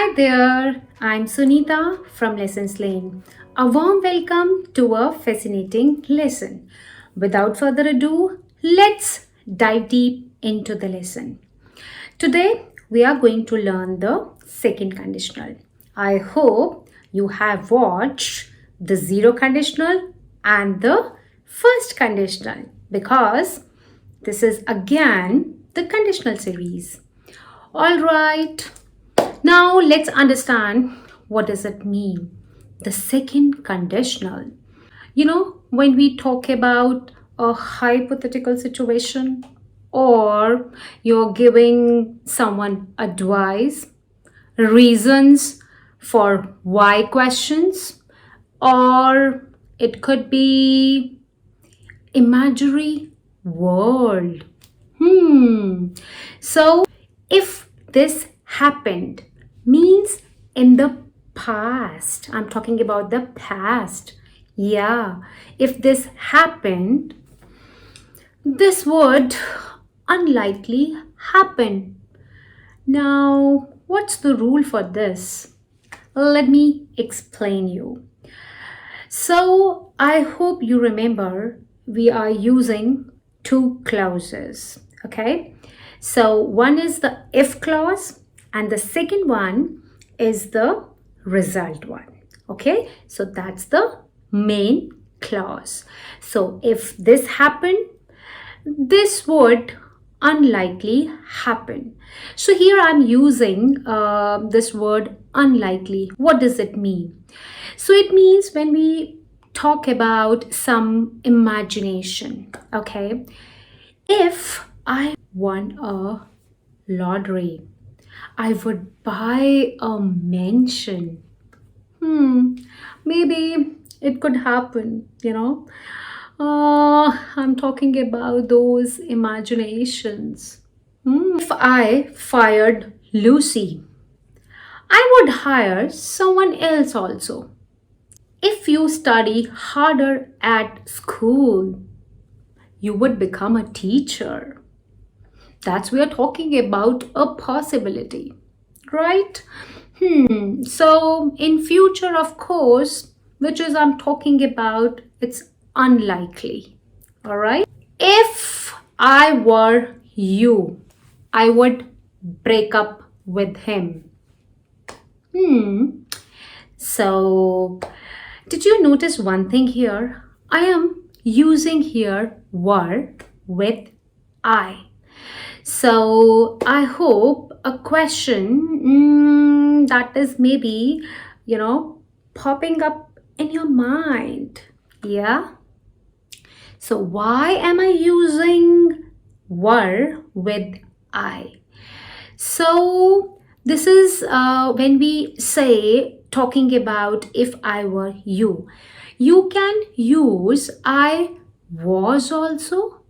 Hi there, I'm Sunita from Lessons Lane. A warm welcome to a fascinating lesson. Without further ado, let's dive deep into the lesson. Today, we are going to learn the second conditional. I hope you have watched the zero conditional and the first conditional because this is again the conditional series. All right, now let's understand what does it mean. The second conditional. When we talk about a hypothetical situation or you're giving someone advice, reasons for why questions, or it could be imaginary world. So if this happened means in the past. I'm talking about the past. Yeah, if this happened, this would unlikely happen. Now, what's the rule for this? Let me explain you. So, I hope you remember we are using two clauses, okay? So, one is the if clause and the second one is the result one, okay? So, that's the main clause. So, if this happened, this would unlikely happen. So here I'm using this word unlikely. What does it mean? So it means when we talk about some imagination, okay? If I won a lottery, I would buy a mansion. Maybe it could happen, I'm talking about those imaginations. If I fired Lucy, I would hire someone else also. If you study harder at school, you would become a teacher. That's we are talking about a possibility, right? So in future, of course, which is I'm talking about, it's unlikely. All right. If I were you, I would break up with him. So, did you notice one thing here? I am using here were with I. So, I hope a question that is maybe, popping up in your mind. Yeah. So why am I using were with I? So this is when we say talking about if I were you. You can use I was also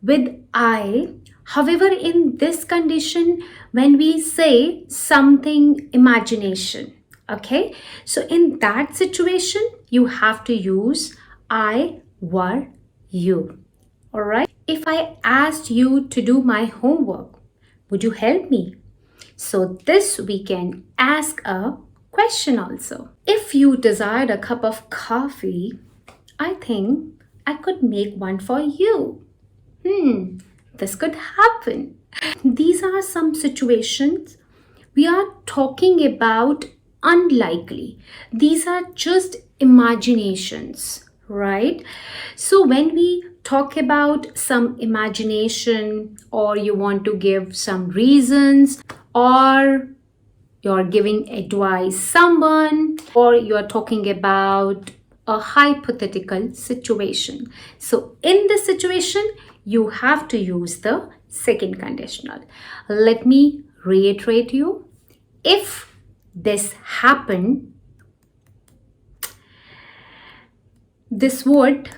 with I. However, in this condition, when we say something imagination, okay? So in that situation, you have to use I were you. All right. If I asked you to do my homework, would you help me? So this we can ask a question also. If you desired a cup of coffee, I think I could make one for you. This could happen. These are some situations we are talking about unlikely. These are just imaginations, right? So when we talk about some imagination or you want to give some reasons or you're giving advice someone or you're talking about a hypothetical situation. So in this situation, you have to use the second conditional. Let me reiterate you. If this happened, this would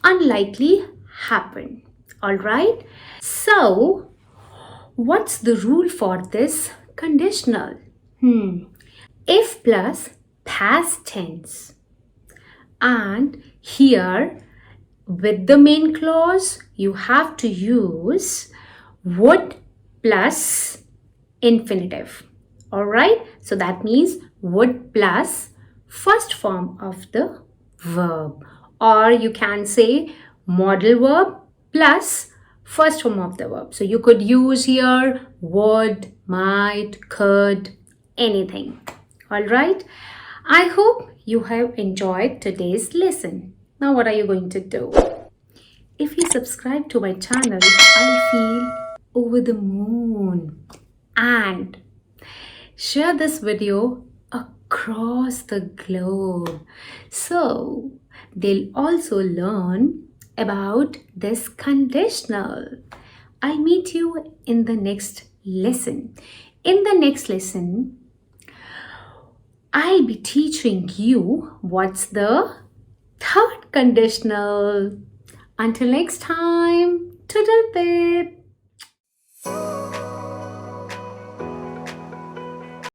unlikely happen. All right. So what's the rule for this conditional? If plus past tense. And here with the main clause, you have to use would plus infinitive. Alright, so that means would plus first form of the verb. Or you can say modal verb plus first form of the verb. So you could use here would, might, could, anything. Alright, I hope you have enjoyed today's lesson. Now what are you going to do? If you subscribe to my channel, I feel over the moon. And share this video across the globe so they'll also learn about this conditional. I'll meet you in the next lesson. In the next lesson, I'll be teaching you what's the third conditional. Until next time, toodle pip.